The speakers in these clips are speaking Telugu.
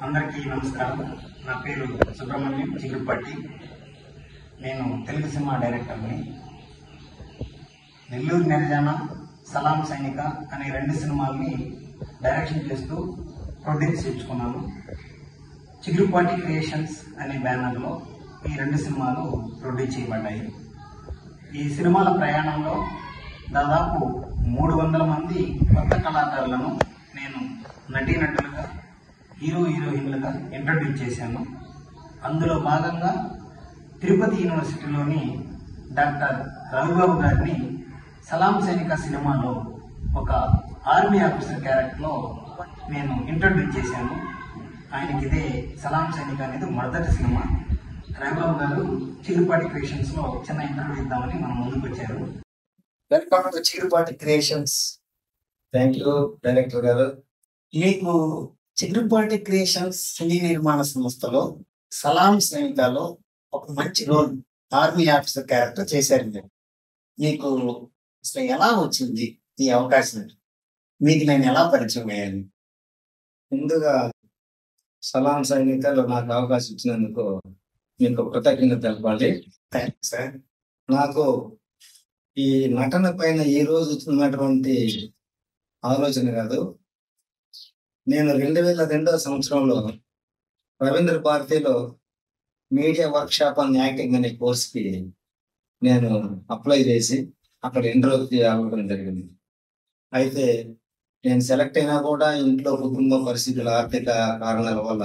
అందరికీ నమస్కారం. నా పేరు సుబ్రహ్మణ్యం చిగురుపాటి. నేను తెలుగు సినిమా డైరెక్టర్ని. నెల్లూరు నిర్జన, సలాం సైనిక అనే 2 సినిమాల్ని డైరెక్షన్ చేస్తూ ప్రొడ్యూస్ చేయించుకున్నాను. చిగురుపాటి క్రియేషన్స్ అనే బ్యానర్లో ఈ 2 సినిమాలు ప్రొడ్యూస్ చేయబడ్డాయి. ఈ సినిమాల ప్రయాణంలో దాదాపు 300 మంది కొత్త కళాకారులను నేను నటీనటులుగా, హీరోయిన్లుగా ఇంట్రడ్యూస్ చేశాను. అందులో భాగంగా తిరుపతి యూనివర్సిటీలోని డాక్టర్ రఘుబాబు గారిని సలాం సైనిక సినిమాలో ఒక ఆర్మీ ఆఫీసర్ క్యారెక్టర్లో నేను ఇంట్రడ్యూస్ చేశాను. ఆయనకి ఇదే సలాం సైనిక అనేది మొదటి సినిమా. రఘుబాబు గారు చిగురుపాటి క్రియేషన్స్లో చిన్న ఇంటర్వ్యూ ఇద్దామని మన ముందుకు వచ్చారు. Welcome to Chigurupati creations. Thank you director గారు. మీకు చిగురుపాటి క్రియేషన్స్ సినీ నిర్మాణ సంస్థలో సలాం సైనికాలో ఒక మంచి రోల్, ఆర్మీ ఆఫీసర్ క్యారెక్టర్ చేశారు. మీకు అసలు ఎలా వచ్చింది ఈ అవకాశం? మీకు నేను ఎలా పరిచయం అయ్యాను? ముందుగా సలాం సైనికాలు నాకు అవకాశం ఇచ్చినందుకు మీకు కృతజ్ఞత తెలపాలి. Thank you sir. నాకు ఈ నటన పైన ఈ రోజు వచ్చినటువంటి ఆలోచన కాదు. నేను 2002వ సంవత్సరంలో రవీంద్ర భారతిలో మీడియా వర్క్షాప్ అండ్ యాక్టింగ్ అనే కోర్స్కి నేను అప్లై చేసి అక్కడ ఇంటర్వ్యూకి అవ్వడం జరిగింది. అయితే నేను సెలెక్ట్ అయినా కూడా ఇంట్లో కుటుంబ పరిస్థితుల, ఆర్థిక కారణాల వల్ల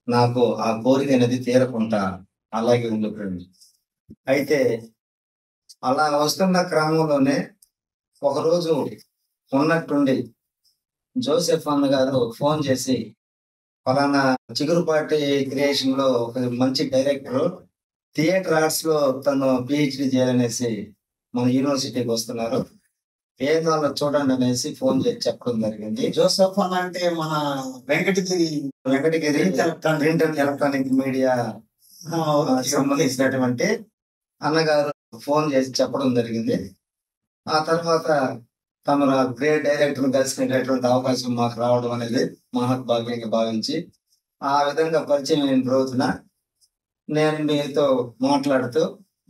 నాకు ఆ కోరిక అనేది తీరకుండా అలాగే ఉండిపోయింది. అయితే అలా వస్తున్న క్రమంలోనే ఒకరోజు ఉన్నట్టుండి జోసెఫ్ అన్న గారు ఫోన్ చేసి, ఫలానా చిగురుపాటి క్రియేషన్ లో ఒక మంచి డైరెక్టర్ థియేటర్ ఆర్ట్స్ లో తను పిహెచ్డి చేయాలనేసి మన యూనివర్సిటీకి వస్తున్నారు, ఏం వాళ్ళు చూడండి అనేసి ఫోన్ చేసి చెప్పడం జరిగింది. జోసెఫ్ అన్న అంటే మన Venkatagiri print and electronic media సంబంధించినటువంటి అన్నగారు ఫోన్ చేసి చెప్పడం జరిగింది. ఆ తర్వాత తమ గ్రేట్ డైరెక్టర్ కలిసినటువంటి అవకాశం మాకు రావడం అనేది మహద్భాగ్యంగా భావించి, ఆ విధంగా పరిచయం అయిన రోజున నేను మీతో మాట్లాడుతూ,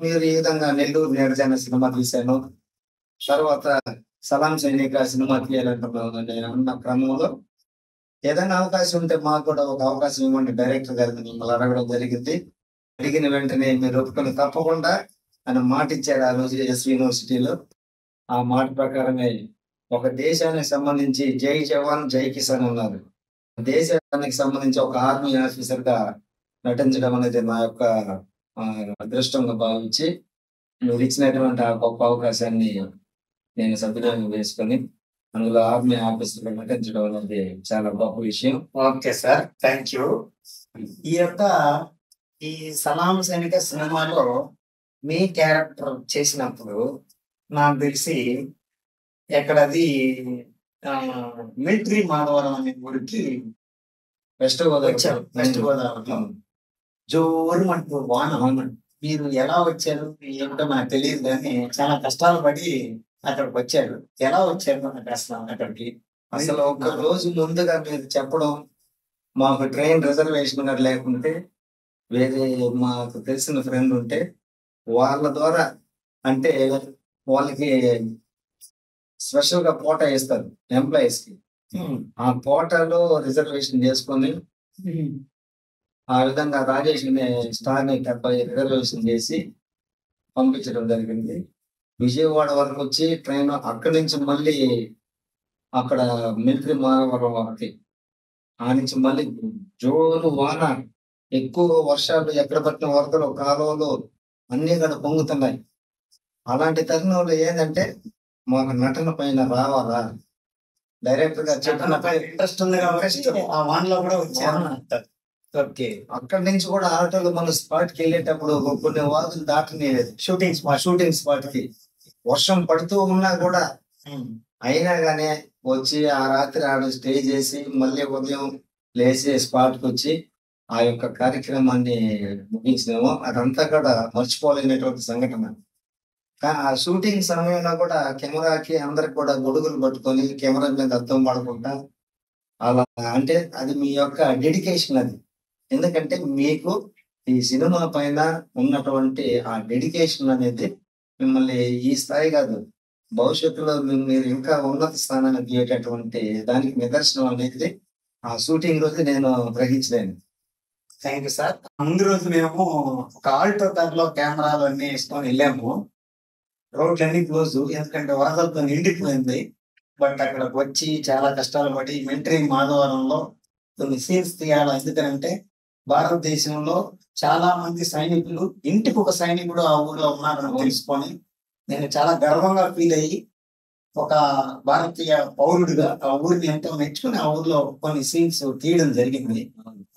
మీరు ఈ విధంగా నెల్లూరు నిర్జన సినిమా తీశాను, తర్వాత సలాం సైనిక సినిమా తీయాలంటున్నాను నేను అన్న క్రమంలో ఏదైనా అవకాశం ఉంటే మాకు కూడా ఒక అవకాశం ఇవ్వండి డైరెక్టర్ గారిని మిమ్మల్ని అడగడం జరిగింది. అడిగిన వెంటనే మీరు ఒప్పుకొని తప్పకుండా ఆయన మాట ఇచ్చారు ఆ రోజు ఎస్ యూనివర్సిటీలో. ఆ మాట ప్రకారమే ఒక దేశానికి సంబంధించి జై జవాన్ జై కిసాన్ ఉన్నారు, దేశానికి సంబంధించి ఒక ఆర్మీ ఆఫీసర్ గా నటించడం అనేది నా యొక్క అదృష్టంగా భావించి మీరు ఇచ్చినటువంటి ఆ గొప్ప అవకాశాన్ని నేను సద్వినియోగం చేసుకొని అందులో ఆర్మీ ఆఫీసర్ గా నటించడం అనేది చాలా గొప్ప విషయం. Okay sir, thank you. ఈ సలాం సైనిక సినిమాలో మీ క్యారెక్టర్ చేసినప్పుడు నాకు తెలిసి ఎక్కడది మిలిటరీ మాధవరం అనే ఊరికి వెస్ట్ వచ్చారు. వెస్ట్ గోదావరిలో జోరు అంటూ వాన. మీరు ఎలా వచ్చారు ఏమిటో నాకు తెలియదు, కానీ చాలా కష్టాలు పడి అక్కడికి వచ్చారు. ఎలా వచ్చారు నాకు అసలు అక్కడికి? అసలు ఒక రోజు ముందుగా మీరు చెప్పడం, మాకు ట్రైన్ రిజర్వేషన్ గారు లేకుంటే వేరే మాకు తెలిసిన ఫ్రెండ్ ఉంటే వాళ్ళ ద్వారా, అంటే వాళ్ళకి స్పెషల్ గా కోటా ఇస్తారు ఎంప్లాయీస్ కి, ఆ కోటాలో రిజర్వేషన్ చేసుకొని ఆ విధంగా రాజేష్ అనే స్టార్ ని రిజర్వేషన్ చేసి పంపించడం జరిగింది. విజయవాడ వరకు వచ్చి ట్రైన్, అక్కడి నుంచి మళ్ళీ అక్కడ మిలిటరీ మానవరం వరకు, ఆ నుంచి మళ్ళీ జోరు వాన, ఎక్కువ వర్షాలు, ఎక్కడ పట్టిన వరదలు, కాలువలు అన్ని కూడా పొంగుతున్నాయి. అలాంటి తరుణంలో ఏంటంటే మాకు నటన పైన రావాలా, డైరెక్టర్ గారు చెప్పిన ఇంట్రెస్ట్ ఉంది కాబట్టి ఆ వానలో కూడా వచ్చారు. ఓకే. అక్కడి నుంచి కూడా ఆటోలో మన స్పాట్ కి వెళ్ళేటప్పుడు కొన్ని వాదులు దాటని షూటింగ్ షూటింగ్ స్పాట్ కి వర్షం పడుతూ ఉన్నా కూడా అయినా గానే వచ్చి ఆ రాత్రి ఆడ స్టే చేసి మళ్ళీ ఉదయం లేచి స్పాట్ కి వచ్చి ఆ యొక్క కార్యక్రమాన్ని ముగించినాము. అదంతా కూడా మర్చిపోలేనటువంటి సంఘటన. ఆ షూటింగ్ సమయంలో కూడా కెమెరాకి అందరికి కూడా గొడుగులు పట్టుకొని కెమెరా మీద అద్దం పడకుండా అలా అంటే అది మీ యొక్క డెడికేషన్ అది. ఎందుకంటే మీకు ఈ సినిమా పైన ఉన్నటువంటి ఆ డెడికేషన్ అనేది మిమ్మల్ని ఈ స్థాయి కాదు, భవిష్యత్తులో మీరు ఇంకా ఉన్నత స్థానానికి దిగేటటువంటి దానికి నిదర్శనం అనేది ఆ షూటింగ్ రోజు నేను గ్రహించలేను. Thank you sir. ముందు రోజు మేము ఒక ఆల్టో కార్ లో కెమెరాలు అన్ని వేసుకొని వెళ్ళాము. రోడ్లన్నీ క్లోజ్, ఎందుకంటే వరదలతో నిండిపోయింది. బట్ అక్కడికి వచ్చి చాలా కష్టాలు పడి మిలిటరీ మాధవరంలో కొన్ని సీన్స్ తీయాలి. ఎందుకంటే భారతదేశంలో చాలా మంది సైనికులు, ఇంటికి ఒక సైనికుడు ఆ ఊర్లో ఉన్నారని తెలుసుకొని నేను చాలా గర్వంగా ఫీల్ అయ్యి ఒక భారతీయ పౌరుడిగా ఆ ఊరిని ఎంతో మెచ్చుకుని ఆ ఊర్లో కొన్ని సీన్స్ తీయడం జరిగింది.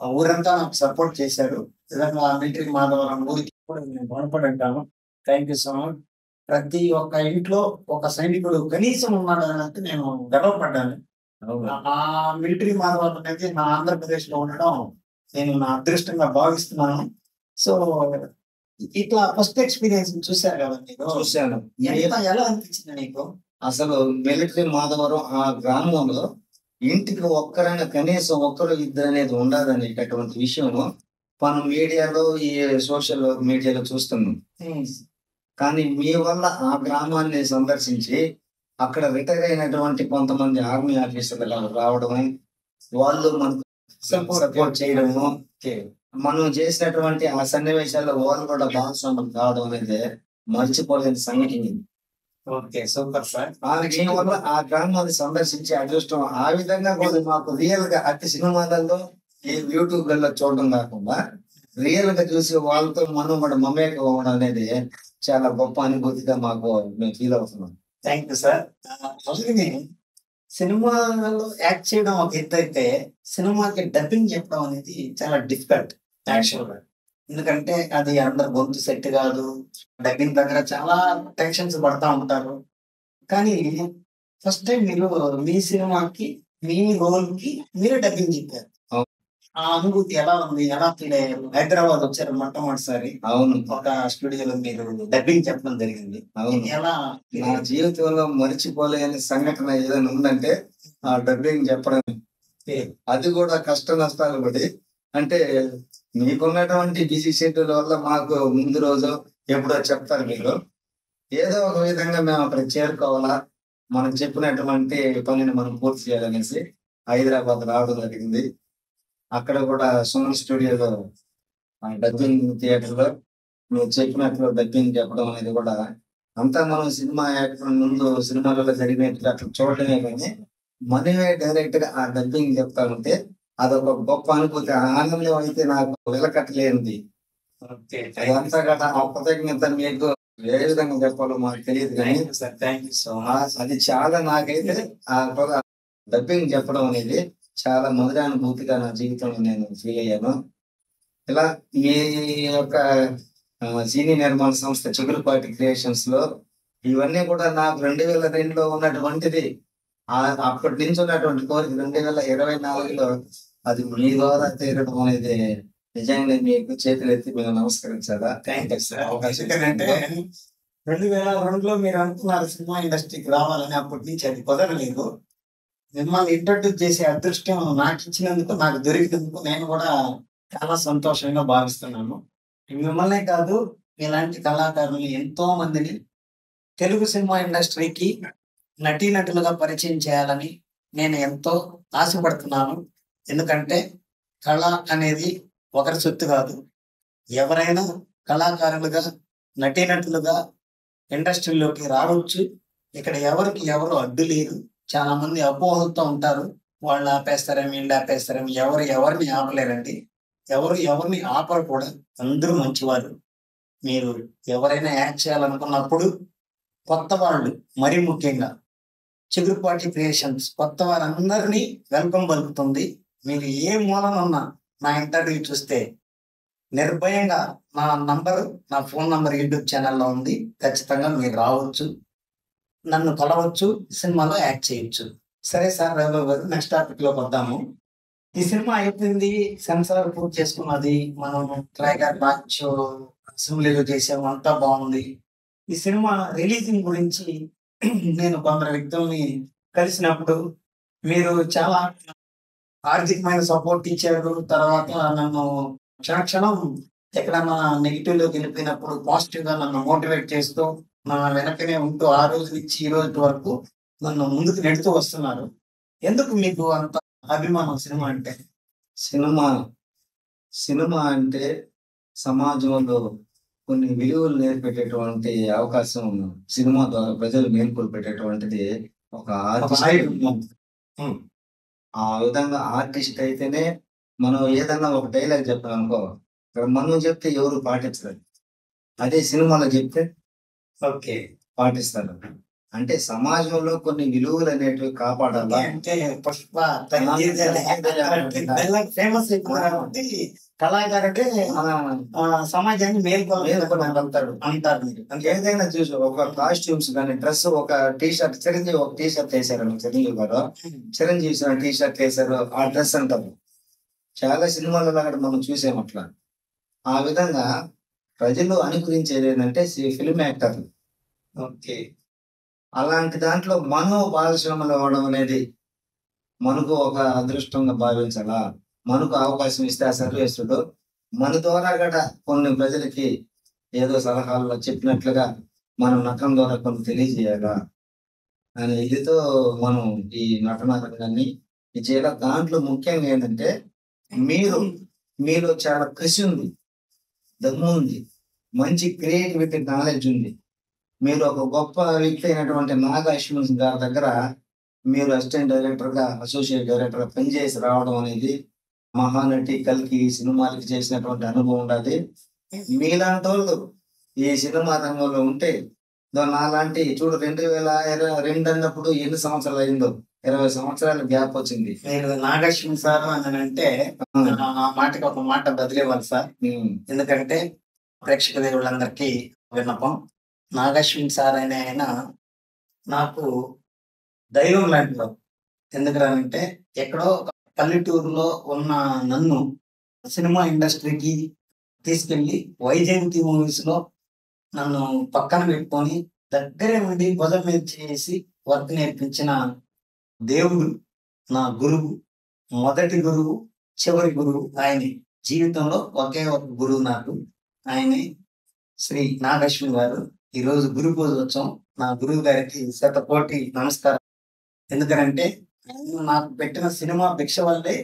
ఆ ఊరంతా నాకు సపోర్ట్ చేశారు. నిజంగా ఆ మిలిటరీ మాధవరం ఊరికి కూడా నేను రుణపడి ఉంటాను. Thank you so much. ప్రతి ఒక్క ఇంట్లో ఒక సైనికుడు కనీసం ఉన్నాడు అంటే నేను గర్వపడ్డాను. ఆ మిలిటరీ మాధవరం అనేది నా ఆంధ్రప్రదేశ్ లో ఉండడం నేను నా అదృష్టంగా భావిస్తున్నాను. సో ఇట్లా ఫస్ట్ ఎక్స్పీరియన్స్ చూశారు కదా మీరు, చూశాను. ఎలా అనిపించింది నీకు? అసలు మిలిటరీ మాధవరం ఆ గ్రామంలో ఇంటికి ఒక్కరైనా కనీసం ఒక్కరు ఇద్దరు అనేది ఉండదనేటటువంటి విషయం మనం మీడియాలో ఈ సోషల్ మీడియాలో చూస్తున్నాం. కానీ మీ వల్ల ఆ గ్రామాన్ని సందర్శించి అక్కడ రిటైర్ అయినటువంటి కొంతమంది ఆర్మీ ఆఫీసర్లు రావడం, వాళ్ళు మనకు సపోర్ట్ చేయడము, మనం చేసినటువంటి ఆ సన్నివేశాల్లో వాళ్ళు కూడా భాగస్వాములు కావడం అనేది మర్చిపోలేని సంఘటన. Okay, super sir. దీని వల్ల ఆ గ్రామాన్ని సందర్శించే అదృష్టం ఆ విధంగా కూడా మాకు రియల్ గా అట్టి సినిమాలలో ఈ యూట్యూబ్ లలో చూడడం కాకుండా రియల్ గా చూసి వాళ్ళతో మనం కూడా మమేకం అవ్వడం అనేది చాలా గొప్ప అనుభూతిగా మాకు మేము ఫీల్ అవుతున్నాం. Thank you sir. అలాగే సినిమాలో యాక్ట్ చేయడం ఒక ఎత్తు అయితే సినిమాకి డబ్బింగ్ చెప్పడం అనేది చాలా డిఫికల్ట్ యాక్చువల్ గా. ఎందుకంటే అది అందరు గొంతు సెట్ కాదు, డబ్బింగ్ దగ్గర చాలా టెన్షన్స్ పడతా ఉంటారు. కానీ ఫస్ట్ టైం మీరు మీ సినిమాకి మీ రోల్ కి మీరే డబ్బింగ్ చెప్పారు. ఆ అనుభూతి ఎలా ఉంది? ఎలా ఫీల్ అయ్యారు? హైదరాబాద్ వచ్చారు మొట్టమొదటిసారి, అవును, ఒక స్టూడియోలో మీరు డబ్బింగ్ చెప్పడం జరిగింది. అవును. ఎలా? నా జీవితంలో మర్చిపోలేని సంఘటన ఏదైనా ఉందంటే ఆ డబ్బింగ్ చెప్పడం. అది కూడా కష్ట నష్టాలు పడి, అంటే మీకున్నటువంటి బిజీ షెడ్యూల్ వల్ల మాకు ముందు రోజు ఎప్పుడో చెప్తారు మీరు, ఏదో ఒక విధంగా మేము అక్కడికి చేరుకోవాలా, మనం చెప్పినటువంటి పనిని మనం పూర్తి చేయాలనేసి హైదరాబాద్ రావడం జరిగింది. అక్కడ కూడా సుమన్ స్టూడియోలో డబ్బింగ్ థియేటర్ లో నువ్వు చెప్పినట్లు డబ్బింగ్ చెప్పడం అనేది కూడా అంతా మనం సినిమా యాక్టర్ ముందు సినిమాలలో జరిగినట్లు అట్లా చూడటమే కానీ మనమే డైరెక్ట్ గా ఆ డబ్బింగ్ చెప్తా ఉంటే అదొక గొప్ప అనుభూతి, ఆనందం అయితే నాకు వెలకట్టలేనిది. అదంతా కదా ఆ కృతజ్ఞత మీకు ఏ విధంగా చెప్పాలో మాకు తెలియదు కానీ అది చాలా నాకైతే ఆ డబ్బింగ్ చెప్పడం అనేది చాలా మధుర అనుభూతిగా నా జీవితంలో నేను ఫీల్ అయ్యాను. ఇలా మీ యొక్క సినీ నిర్మాణ సంస్థ చిగురుపాటి క్రియేషన్స్ లో ఇవన్నీ కూడా నాకు 2002లో ఉన్నటువంటిది, అప్పటి నుంచి ఉన్నటువంటి కోరిక 2024లో అది మీ ద్వారా తీరడం అనేది నిజంగా మీకు చేతులు ఎత్తి మేము నమస్కరించాలా. Thank you sir. ఎందుకంటే 2002లో మీరు అనుకున్నారు సినిమా ఇండస్ట్రీకి రావాలని, అప్పటి నుంచి అది కుదరలేదు. మిమ్మల్ని ఇంట్రడ్యూస్ చేసే అదృష్టం నాకు ఇచ్చినందుకు, నాకు దొరికినందుకు నేను కూడా చాలా సంతోషంగా భావిస్తున్నాను. మిమ్మల్నే కాదు, ఇలాంటి కళాకారులు ఎంతో మందిని తెలుగు సినిమా ఇండస్ట్రీకి నటీనటులుగా పరిచయం చేయాలని నేను ఎంతో ఆశపడుతున్నాను. ఎందుకంటే కళ అనేది ఒకరి సొత్తు కాదు. ఎవరైనా కళాకారులుగా నటీనటులుగా ఇండస్ట్రీలోకి రావచ్చు. ఇక్కడ ఎవరికి ఎవరు అడ్డు లేరు. చాలా మంది అపోహలతో ఉంటారు, వాళ్ళు ఆపేస్తారేమి వీళ్ళు ఆపేస్తారేమి. ఎవరిని ఆపలేరండి, ఎవరిని ఆపరు కూడా. అందరూ మంచివారు. మీరు ఎవరైనా యాక్ట్ చేయాలనుకున్నప్పుడు కొత్త వాళ్ళు, మరీ ముఖ్యంగా చిగురుపాటి క్రియేషన్స్ కొత్త వారందరినీ వెల్కమ్ పలుకుతుంది. మీరు ఏ మూలనున్నా నా ఇంటర్వ్యూ చూస్తే నిర్భయంగా నా ఫోన్ నంబర్ యూట్యూబ్ ఛానల్లో ఉంది. ఖచ్చితంగా మీరు రావచ్చు, నన్ను కలవచ్చు, సినిమాలో యాక్ట్ చేయొచ్చు. సరే సార్, రఘు గారు, నెక్స్ట్ టాపిక్ లోకి వద్దాము. ఈ సినిమా అయిపోయింది, సెన్సార్ పూర్తి చేసుకున్నది, మనం ట్రైలర్ లాంచ్ అసెంబ్లీలో చేసాము, అంతా బాగుంది. ఈ సినిమా రిలీజింగ్ గురించి నేను కొందరు వ్యక్తుల్ని కలిసినప్పుడు మీరు చాలా ఆర్థికమైన సపోర్ట్ ఇచ్చారు. తర్వాత నన్ను క్షణక్షణం ఎక్కడన్నా నెగిటివ్ లోకి వెళ్ళిపోయినప్పుడు పాజిటివ్ గా నన్ను మోటివేట్ చేస్తూ నా వెనకనే ఉంటూ ఆ రోజు నుంచి ఈ రోజు వరకు నన్ను ముందుకు నెడుతూ వస్తున్నారు. ఎందుకు మీకు అంత అభిమానం సినిమా అంటే? సినిమా సినిమా అంటే సమాజంలో కొన్ని విలువలు నేర్పేటటువంటి అవకాశం సినిమా ద్వారా ప్రజలు మేల్కొల్పి పెట్టేటువంటిది ఒక ఒక ఆర్టిస్ట్. ఆయుధం. ఆ విధంగా ఆర్టిస్ట్ అయితేనే మనం ఏదన్నా ఒక డైలాగ్ చెప్పాం అనుకో, ఇక్కడ మనం చెప్తే ఎవరు పాటించరు. అదే సినిమాలో చెప్తే ఓకే. పాటిస్తారు. అంటే సమాజంలో కొన్ని విలువలు అనేటివి కాపాడాలా. అంటే పుష్ప ఫేమస్ అయిపోయారు కాబట్టి కళాకారుడే సమాజాన్ని మేల్కొల్పగలుగుతాడు అంటారు మీరు. ఏదైనా చూసి ఒక కాస్ట్యూమ్స్ కానీ డ్రెస్, ఒక టీ షర్ట్, చిరంజీవి ఒక టీ షర్ట్ వేసారు, చిరంజీవి గారు చిరంజీవి టీ షర్ట్ వేసారు, ఆ డ్రెస్ అంటారు. చాలా సినిమాలలో అక్కడ మనం చూసాం అట్లా. ఆ విధంగా ప్రజలు అనుకరించేది ఏంటంటే ఫిల్మ్ యాక్టర్లు. ఓకే. అలాంటి దాంట్లో మనం భాగస్వాములు అవ్వడం అనేది మనకు ఒక అదృష్టంగా భావించాలా. మనకు అవకాశం ఇస్తే ఆ సర్వేశ్వరుడు మన ద్వారా కూడా కొన్ని ప్రజలకి ఏదో సలహాల్లో చెప్పినట్లుగా మనం నటన ద్వారా కొన్ని తెలియజేయాలా అనే ఇదితో మనం ఈ నటన రంగాన్ని చేయాలి. దాంట్లో ముఖ్యంగా ఏంటంటే మీలో చాలా కసి ఉంది, దమ్ము ఉంది, మంచి క్రియేటివిటీ నాలెడ్జ్ ఉంది. మీరు ఒక గొప్ప వ్యక్తి అయినటువంటి నాగా అశ్విన్ గారి దగ్గర మీరు అసిస్టెంట్ డైరెక్టర్ గా, అసోసియేట్ డైరెక్టర్ గా పనిచేసి రావడం అనేది, మహానటి కల్కి సినిమాలకి చేసినటువంటి అనుభవం ఉండాలి. మీలాంటి వాళ్ళు ఈ సినిమా రంగంలో ఉంటే నాలాంటి చూడు 2022 అన్నప్పుడు ఎన్ని సంవత్సరాలు అయిందో, 20 సంవత్సరాల గ్యాప్ వచ్చింది. మీరు నాగశ్విన్ సార్ అని అంటే ఆ మాటకి ఒక మాట బదిలేవాలి సార్. ఎందుకంటే ప్రేక్షక దేవుళ్ళందరికీ విన్నపం. నాగశ్విన్ సార్ అనే ఆయన నాకు దైవం లాంటిలో. ఎందుకంటే ఎక్కడో పల్లెటూరులో ఉన్న నన్ను సినిమా ఇండస్ట్రీకి తీసుకెళ్లి వైజయంతి మూవీస్ లో నన్ను పక్కన పెట్టుకొని దగ్గరే ఉండి భుజం మీద చేసి వర్క్ నేర్పించిన దేవుడు, నా గురువు, మొదటి గురువు, చివరి గురువు ఆయనే. జీవితంలో ఒకే ఒక గురువు నాకు, ఆయనే శ్రీ నాగశ్విన్ గారు. ఈరోజు గురు పూజోత్సవం. నా గురువు గారికి శతకోటి నమస్కారం. ఎందుకంటే ఆయన నాకు పెట్టిన సినిమా భిక్ష వల్లే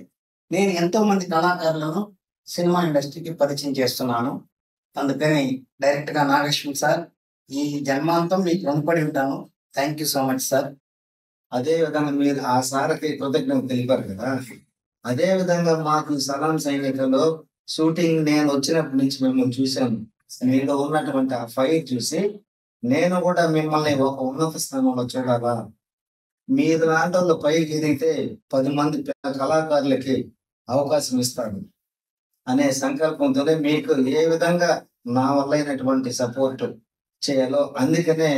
నేను ఎంతో మంది కళాకారులను సినిమా ఇండస్ట్రీకి పరిచయం చేస్తున్నాను. అందుకని డైరెక్ట్ గా నాగశ్విన్ సార్, ఈ జన్మాంతం మీకు రుణపడి ఉంటాను. Thank you so much sir. అదే విధంగా మీరు ఆ సార్కి కృతజ్ఞత తెలిపారు కదా. అదే విధంగా మాకు సలాం సైనికులో షూటింగ్ నేను వచ్చినప్పటి నుంచి మిమ్మల్ని చూశాను. మీలో ఉన్నటువంటి ఆ ఫైర్ చూసి నేను కూడా మిమ్మల్ని ఒక ఉన్నత స్థానంలో చూడాలా. మీరు లాంటి వాళ్ళు పైకి ఎదిగితే 10 మంది కళాకారులకి అవకాశం ఇస్తారు అనే సంకల్పంతోనే మీకు ఏ విధంగా నా వల్ల అయినటువంటి సపోర్ట్ చేయాలో, అందుకనే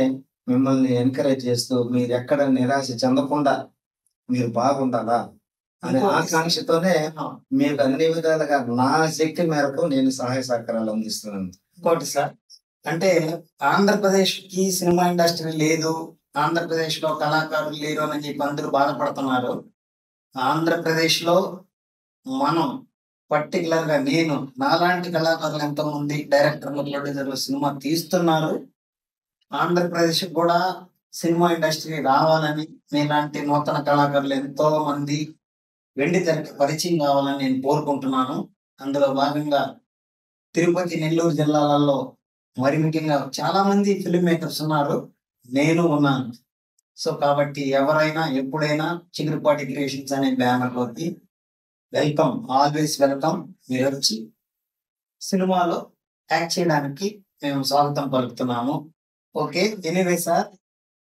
మిమ్మల్ని ఎంకరేజ్ చేస్తూ మీరు ఎక్కడ నిరాశ చెందకుండా మీరు బాగుండాలా అనే ఆకాంక్షతోనే మీకు అన్ని విధాలుగా నా శక్తి మేరకు నేను సహాయ సహకారాలు అందిస్తున్నాను. ఇంకోటి సార్, అంటే ఆంధ్రప్రదేశ్ కి సినిమా ఇండస్ట్రీ లేదు, ఆంధ్రప్రదేశ్ లో కళాకారులు లేరు అని చెప్పి అందరూ బాధపడుతున్నారు. ఆంధ్రప్రదేశ్ లో మనం పర్టికులర్ గా నేను, నాలాంటి కళాకారులు ఎంతో మంది డైరెక్టర్లు, ప్రొడ్యూసర్లు సినిమా తీస్తున్నారు. ఆంధ్రప్రదేశ్ కూడా సినిమా ఇండస్ట్రీ రావాలని, మీలాంటి నూతన కళాకారులు ఎంతో మంది వెండి తెరకి పరిచయం కావాలని నేను కోరుకుంటున్నాను. అందులో భాగంగా తిరుపతి, నెల్లూరు జిల్లాలలో మరి ముఖ్యంగా చాలా మంది ఫిల్మ్ మేకర్స్ ఉన్నారు, నేను ఉన్నాను. సో కాబట్టి ఎవరైనా ఎప్పుడైనా చిగురుపాటి క్రియేషన్స్ అనే బ్యానర్ లోకి వెల్కమ్, ఆల్వేస్ వెల్కమ్. మీరు వచ్చి సినిమాలో యాక్ట్ చేయడానికి మేము స్వాగతం పలుకుతున్నాము. ఓకే, ఎనీవే సార్,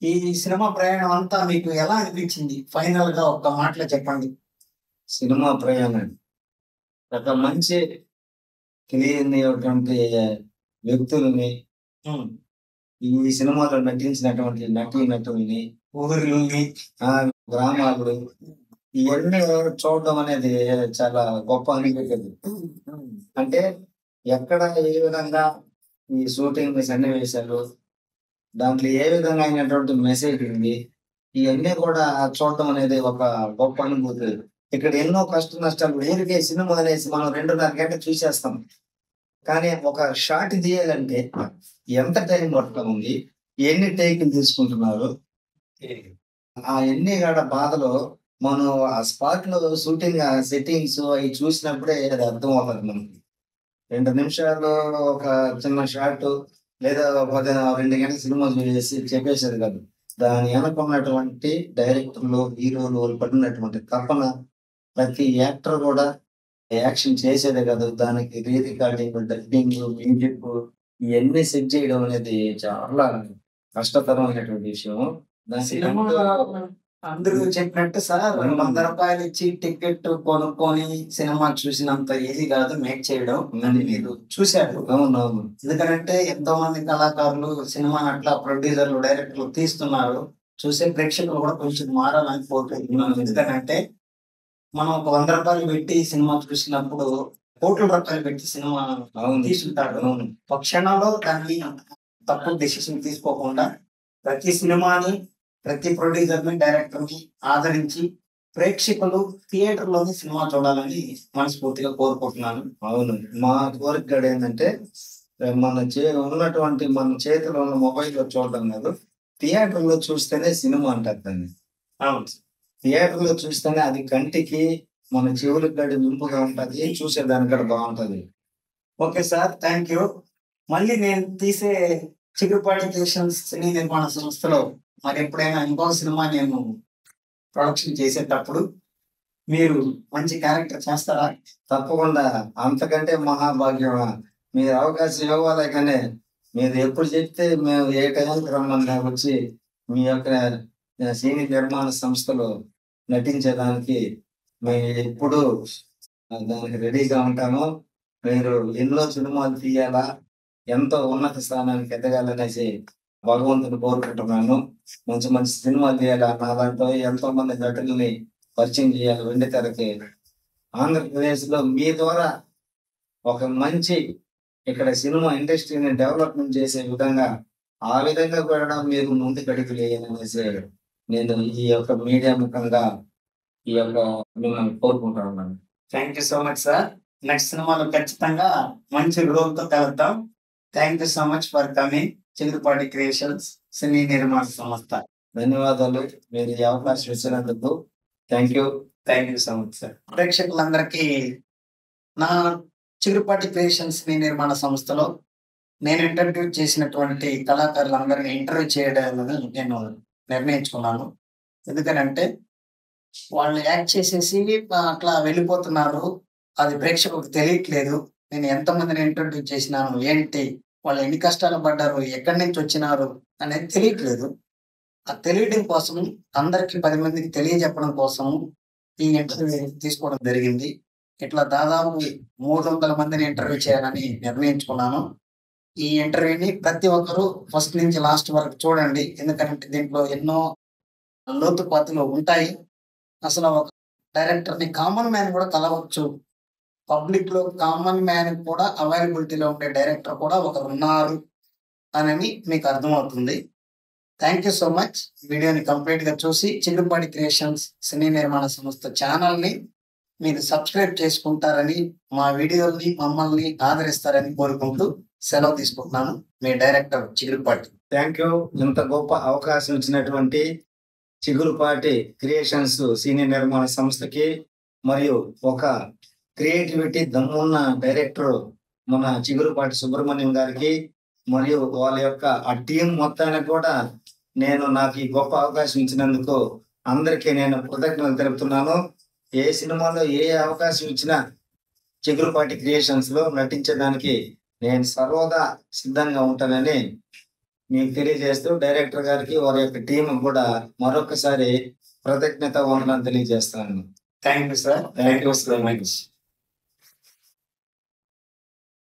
ఈ సినిమా ప్రయాణం అంతా మీకు ఎలా అనిపించింది? ఫైనల్ గా ఒక్క మాటలో చెప్పండి. సినిమా ప్రయాణం ఒక మంచి తెలియనిటువంటి వ్యక్తులని, ఈ సినిమాలో నటించినటువంటి నటుల్ని, ఊరిని, గ్రామాలు, ఇవన్నీ చూడడం అనేది చాలా గొప్ప అనుభూతి. అంటే ఎక్కడ ఏ విధంగా ఈ షూటింగ్ సన్నివేశాలు, దాంట్లో ఏ విధంగా అయినటువంటి మెసేజ్ ఉంది, ఇవన్నీ కూడా చూడటం అనేది ఒక గొప్ప అనుభూతి. ఇక్కడ ఎన్నో కష్ట నష్టాలు ఊరికే సినిమా అనేసి మనం 2.5 గంటలు చూసేస్తాం. కానీ ఒక షాట్ తీయాలంటే ఎంత టైం పడుతుంది, ఎన్ని టేకులు తీసుకుంటున్నారు, ఆ ఎన్ని గడ బాధలో మనం ఆ స్పాట్ లో షూటింగ్ సెట్టింగ్స్ అవి చూసినప్పుడే అది అర్థం అవుతుంది మనకి. 2 నిమిషాలు ఒక చిన్న షాట్ లేదా ఒక 2 గంటల సినిమా చూసేసి చెప్పేసేది కాదు. దాని వెనక ఉన్నటువంటి డైరెక్టర్లు, హీరోలు వాళ్ళు పడినటువంటి తపన, ప్రతి యాక్టర్ కూడా యాక్షన్ చేసేదే కాదు, దానికి రీ రికార్డింగ్, డబ్బింగ్, మ్యూజిక్ ఇవన్నీ సెట్ చేయడం అనేది చాలా కష్టతరమైనటువంటి విషయం. సినిమా అందరూ చెప్పినట్టు సార్ 100 రూపాయలు ఇచ్చి టికెట్ కొనుక్కొని సినిమా చూసినంత ఈజీ కాదు మేక్ చేయడం. అని మీరు చూశారు. అవునవును. ఎందుకంటే ఎంతో మంది కళాకారులు సినిమా అట్లా ప్రొడ్యూసర్లు, డైరెక్టర్లు తీస్తున్నారు. చూసే ప్రేక్షకులు కూడా కొంచెం మారాలని కోరుకుంటున్నాను. ఎందుకంటే మనం ఒక 100 రూపాయలు పెట్టి సినిమా చూసినప్పుడు కోట్ల రూపాయలు పెట్టి సినిమా తీసుకుంటాడు. ఒక క్షణంలో దాన్ని తప్పు డెసిషన్ తీసుకోకుండా ప్రతి సినిమాని, ప్రతి ప్రొడ్యూసర్ని, డైరెక్టర్ని ఆదరించి ప్రేక్షకులు థియేటర్లోని సినిమా చూడాలని మనస్ఫూర్తిగా కోరుకుంటున్నాను. అవును. మా కోరిక కూడా ఏంటంటే ఉన్నటువంటి మన చేతిలో ఉన్న మొబైల్లో చూడడం కాదు, థియేటర్లో చూస్తేనే సినిమా అంటారు దాన్ని. అవును. థియేటర్లో చూస్తేనే అది కంటికి, మన చెవులకు గడి వింపుగా ఉంటది, చూసేదానికి కూడా బాగుంటది. Okay sir, thank you. మళ్ళీ నేను తీసే చిగురుపాటి క్రియేషన్స్ సినీ నిర్మాణ సంస్థలో మరి ఎప్పుడైనా ఇంకో సినిమా నేను ప్రొడక్షన్ చేసేటప్పుడు మీరు మంచి క్యారెక్టర్ చేస్తారా? తప్పకుండా. అంతకంటే మహాభాగ్యమా. మీరు అవకాశం ఇవ్వాలి, కానీ మీరు ఎప్పుడు చెప్తే మేము ఏ టైంకి రమ్మన్నా వచ్చి మీ యొక్క సినీ నిర్మాణ సంస్థలో నటించేదానికి మేము ఎప్పుడు దానికి రెడీగా ఉంటాము. మీరు ఎన్నో సినిమాలు తీయాలా, ఎంతో ఉన్నత స్థానానికి ఎదగాలనేసి భగవంతుని కోరుకుంటున్నాను. మంచి మంచి సినిమాలు తీయాలి. నా దాంట్లో ఎంతో మంది నటుల్ని పరిచయం చేయాలి వెండి తెరకి. ఆంధ్రప్రదేశ్ లో మీ ద్వారా ఒక మంచి ఇక్కడ సినిమా ఇండస్ట్రీని డెవలప్మెంట్ చేసే విధంగా, ఆ విధంగా కూడా మీరు ముందుకు అడుగులు వేయాలనేసి నేను ఈ యొక్క మీడియా ముఖంగా ఈ యొక్క మిమ్మల్ని కోరుకుంటా ఉన్నాను. Thank you so much sir. Next సినిమాలో ఖచ్చితంగా మంచి రోల్ తో కలుద్దాం. Thank you so much for coming Chigurupati creations సినీ నిర్మాణ సంస్థ. ధన్యవాదాలు. మీరు ఈ అవకాశం ఇచ్చినందుకు thank you. Thank you so much sir. ప్రేక్షకులందరికీ నా చిగురుపాటి క్రియేషన్స్ సినీ నిర్మాణ సంస్థలో నేను ఇంటర్వ్యూ చేసినటువంటి కళాకారులందరినీ ఇంటర్వ్యూ చేయడాలని నేను నిర్ణయించుకున్నాను. ఎందుకనంటే వాళ్ళు యాక్ట్ చేసేసి అట్లా వెళ్ళిపోతున్నారు, అది ప్రేక్షకులకు తెలియట్లేదు. నేను ఎంతమందిని ఇంటర్వ్యూ చేసినాను, ఏంటి వాళ్ళు ఎన్ని కష్టాలు పడ్డారు, ఎక్కడి నుంచి వచ్చినారు అనేది తెలియట్లేదు. అది తెలియడం కోసం, అందరికి 10 మందికి తెలియజెప్పడం కోసం ఈ ఇంటర్వ్యూ తీసుకోవడం జరిగింది. ఇట్లా దాదాపు 300 మందిని ఇంటర్వ్యూ చేయాలని నిర్ణయించుకున్నాను. ఈ ఇంటర్వ్యూని ప్రతి ఒక్కరూ ఫస్ట్ నుంచి లాస్ట్ వరకు చూడండి. ఎందుకంటే దీంట్లో ఎన్నో లోతుపాతులు ఉంటాయి. అసలు ఒక డైరెక్టర్ని కామన్ మ్యాన్ కూడా కలవచ్చు. పబ్లిక్ లో కామన్ మ్యాన్ కూడా అవైలబిలిటీలో ఉండే డైరెక్టర్ కూడా ఒకరు ఉన్నారు అని మీకు అర్థమవుతుంది. Thank you so much. వీడియోని కంప్లీట్ గా చూసి చిగురుపాటి క్రియేషన్స్ సినీ నిర్మాణ సంస్థ ఛానల్ ని మీరు సబ్స్క్రైబ్ చేసుకుంటారని, మా వీడియోల్ని మమ్మల్ని ఆదరిస్తారని కోరుకుంటూ సెలవు తీసుకుంటున్నాను. మీ డైరెక్టర్ చిగురుపాటి. Thank you. ఇంత గొప్ప అవకాశం ఇచ్చినటువంటి చిగురుపాటి క్రియేషన్స్ సినీ నిర్మాణ సంస్థకి, మరియు ఒక క్రియేటివిటీ దమ్మున్న డైరెక్టర్ మన చిగురుపాటి సుబ్రహ్మణ్యం గారికి, మరియు వాళ్ళ యొక్క ఆ టీం మొత్తానికి కూడా నాకు ఈ గొప్ప అవకాశం ఇచ్చినందుకు అందరికీ నేను కృతజ్ఞతలు తెలుపుతున్నాను. ఏ సినిమాలో ఏ అవకాశం ఇచ్చినా చిగురుపాటి క్రియేషన్స్ లో నటించడానికి నేను సర్వదా సిద్ధంగా ఉంటానని మీకు తెలియజేస్తూ, డైరెక్టర్ గారికి వారి యొక్క టీం కూడా మరొకసారి కృతజ్ఞత వందనాలు తెలియజేస్తాను. Thank you sir. Thank you so much.